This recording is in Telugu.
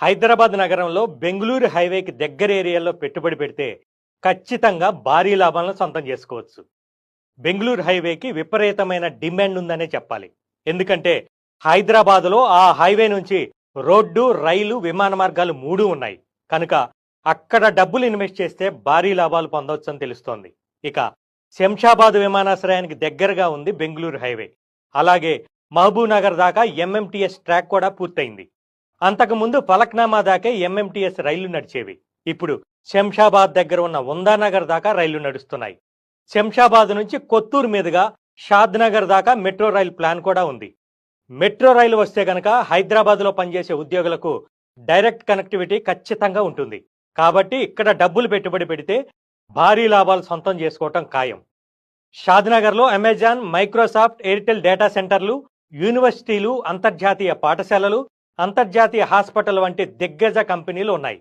హైదరాబాద్ నగరంలో బెంగుళూరు హైవేకి దగ్గర ఏరియాలో పెట్టుబడి పెడితే ఖచ్చితంగా భారీ లాభాలను సొంతం చేసుకోవచ్చు. బెంగుళూరు హైవేకి విపరీతమైన డిమాండ్ ఉందనే చెప్పాలి. ఎందుకంటే హైదరాబాద్లో ఆ హైవే నుంచి రోడ్డు, రైలు, విమాన మార్గాలు మూడు ఉన్నాయి. కనుక అక్కడ డబ్బులు ఇన్వెస్ట్ చేస్తే భారీ లాభాలు పొందవచ్చని తెలుస్తోంది. ఇక శంషాబాద్ విమానాశ్రయానికి దగ్గరగా ఉంది బెంగుళూరు హైవే. అలాగే మహబూబ్ నగర్ దాకా ఎంఎంటీఎస్ ట్రాక్ కూడా పూర్తయింది. అంతకుముందు ఫలక్నామా దాకే ఎంఎంటీఎస్ రైళ్లు నడిచేవి. ఇప్పుడు శంషాబాద్ దగ్గర ఉన్న ఉందానగర్ దాకా రైళ్లు నడుస్తున్నాయి. శంషాబాద్ నుంచి కొత్తూరు మీదుగా షాద్ నగర్ దాకా మెట్రో రైలు ప్లాన్ కూడా ఉంది. మెట్రో రైలు వస్తే కనుక హైదరాబాద్లో పనిచేసే ఉద్యోగులకు డైరెక్ట్ కనెక్టివిటీ ఖచ్చితంగా ఉంటుంది. కాబట్టి ఇక్కడ డబ్బులు పెట్టుబడి పెడితే భారీ లాభాలు సొంతం చేసుకోవటం ఖాయం. షాద్ నగర్లో అమెజాన్, మైక్రోసాఫ్ట్, ఎయిర్టెల్ డేటా సెంటర్లు, యూనివర్సిటీలు, అంతర్జాతీయ పాఠశాలలు, అంతర్జాతీయ హాస్పిటల్ వంటి దిగ్గజ కంపెనీలు ఉన్నాయి.